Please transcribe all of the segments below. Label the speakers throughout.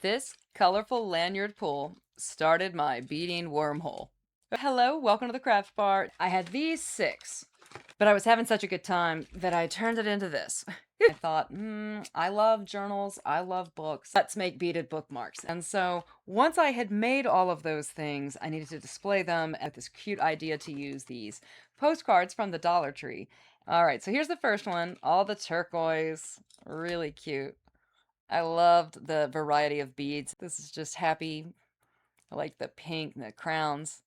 Speaker 1: This colorful lanyard pull started my beading wormhole. Hello, welcome to the craft bar. I had these six, but I was having such a good time that I turned it into this. I thought, I love journals, I love books. Let's make beaded bookmarks. And so once I had made all of those things, I needed to display them at this cute idea to use these postcards from the Dollar Tree. All right, so here's the first one, all the turquoise, really cute. I loved the variety of beads. This is just happy. I like the pink and the crowns.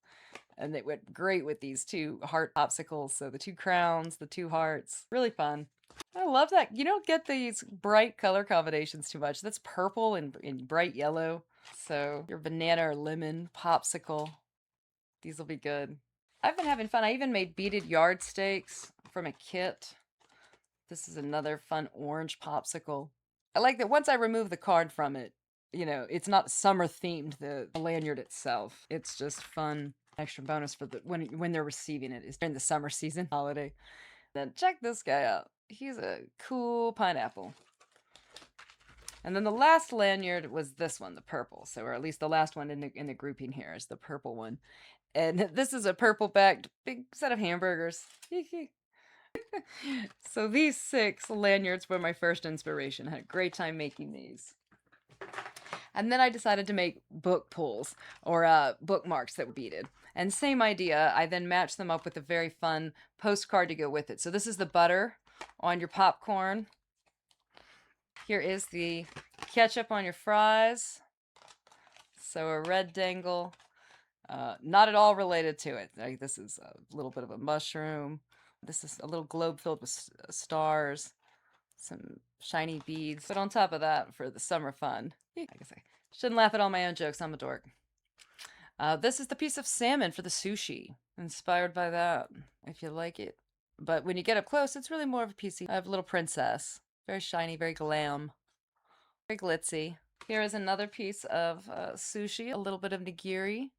Speaker 1: And it went great with these two heart popsicles. So the two crowns, the two hearts. Really fun. I love that. You don't get these bright color combinations too much. That's purple and bright yellow. So your banana or lemon popsicle. These will be good. I've been having fun. I even made beaded yardsticks from a kit. This is another fun orange popsicle. I like that once I remove the card from it, it's not summer themed, the lanyard itself. It's just fun. Extra bonus for when they're receiving it is during the summer season holiday. Then check this guy out. He's a cool pineapple. And then the last lanyard was this one, the purple. So, or at least the last one in the grouping here is the purple one. And this is a purple backed big set of hamburgers. So these six lanyards were my first inspiration. I had a great time making these. And then I decided to make book pulls or bookmarks that were beaded. And same idea, I then matched them up with a very fun postcard to go with it. So this is the butter on your popcorn. Here is the ketchup on your fries. So a red dangle. Not at all related to it. Like, this is a little bit of a mushroom. This is a little globe filled with stars, some shiny beads. But on top of that, for the summer fun, I guess I shouldn't laugh at all my own jokes. I'm a dork. This is the piece of salmon for the sushi, inspired by that, if you like it. But when you get up close, it's really more of a piece of little princess. Very shiny, very glam, very glitzy. Here is another piece of sushi, a little bit of nigiri.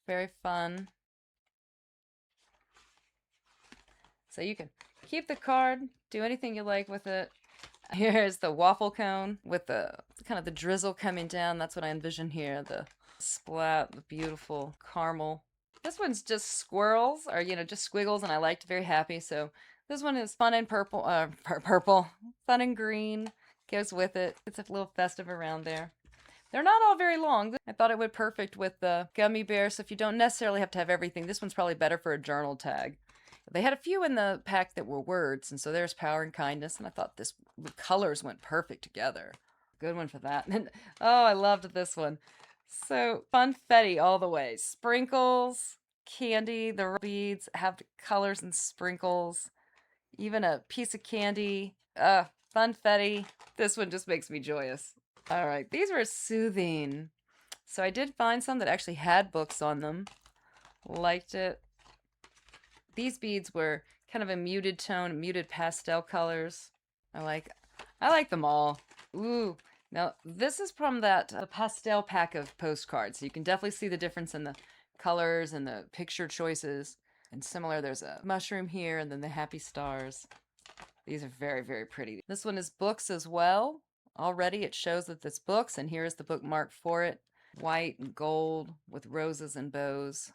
Speaker 1: Very fun. So you can keep the card, do anything you like with it. Here's the waffle cone with the kind of the drizzle coming down. That's what I envision here. The splat, the beautiful caramel. This one's just squirrels, or just squiggles, and I liked very happy. So this one is fun and purple, purple, fun and green. Goes with it. It's a little festive around there. They're not all very long. I thought it would perfect with the gummy bear. So if you don't necessarily have to have everything, this one's probably better for a journal tag. They had a few in the pack that were words, and so there's power and kindness, and I thought the colors went perfect together. Good one for that. And oh, I loved this one. So funfetti all the way. Sprinkles, candy, the beads have colors and sprinkles. Even a piece of candy. Funfetti. This one just makes me joyous. All right, these were soothing. So I did find some that actually had books on them. Liked it. These beads were kind of a muted tone, muted pastel colors. I like them all. Ooh, now this is from that pastel pack of postcards. So you can definitely see the difference in the colors and the picture choices. And similar, there's a mushroom here and then the happy stars. These are very, very pretty. This one is books as well. Already it shows that it's books, and here is the bookmark for it. White and gold with roses and bows.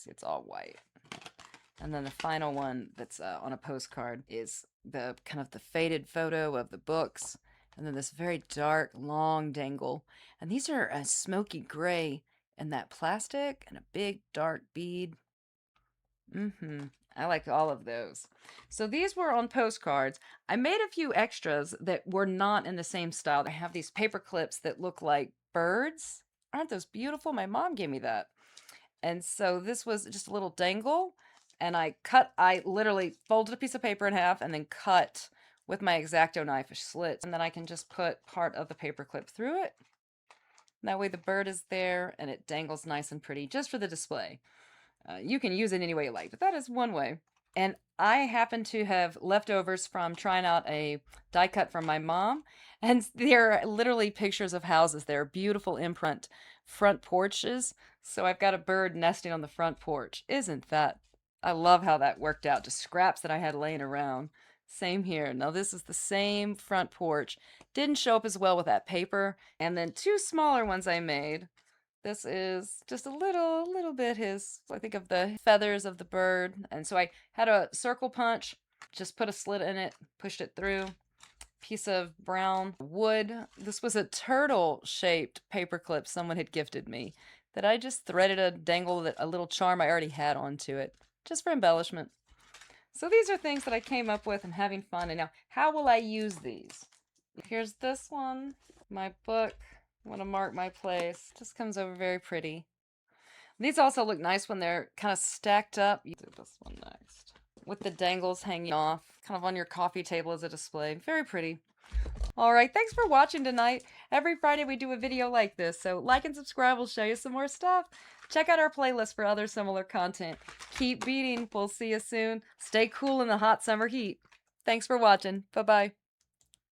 Speaker 1: It's all white. And then the final one that's on a postcard is the kind of the faded photo of the books. And then this very dark, long dangle. And these are a smoky gray and that plastic and a big dark bead. I like all of those. So these were on postcards. I made a few extras that were not in the same style. I have these paper clips that look like birds. Aren't those beautiful? My mom gave me that. And so this was just a little dangle. And I literally folded a piece of paper in half and then cut with my X-Acto knife a slit. And then I can just put part of the paper clip through it. That way the bird is there and it dangles nice and pretty just for the display. You can use it any way you like, but that is one way. And I happen to have leftovers from trying out a die cut from my mom. And there are literally pictures of houses. They're beautiful imprint front porches. So I've got a bird nesting on the front porch. Isn't that? I love how that worked out. Just scraps that I had laying around. Same here. Now this is the same front porch. Didn't show up as well with that paper. And then two smaller ones I made. This is just a little bit his, I think, of the feathers of the bird. And so I had a circle punch, just put a slit in it, pushed it through. Piece of brown wood. This was a turtle shaped paper clip someone had gifted me that I just threaded a dangle that a little charm I already had onto it, just for embellishment. So these are things that I came up with and having fun. And now, how will I use these? Here's this one, my book. I want to mark my place. Just comes over very pretty. These also look nice when they're kind of stacked up. You do this one next. With the dangles hanging off, kind of on your coffee table as a display. Very pretty. All right, thanks for watching tonight. Every Friday we do a video like this, so like and subscribe. We'll show you some more stuff. Check out our playlist for other similar content. Keep beading. We'll see you soon. Stay cool in the hot summer heat. Thanks for watching. Bye-bye.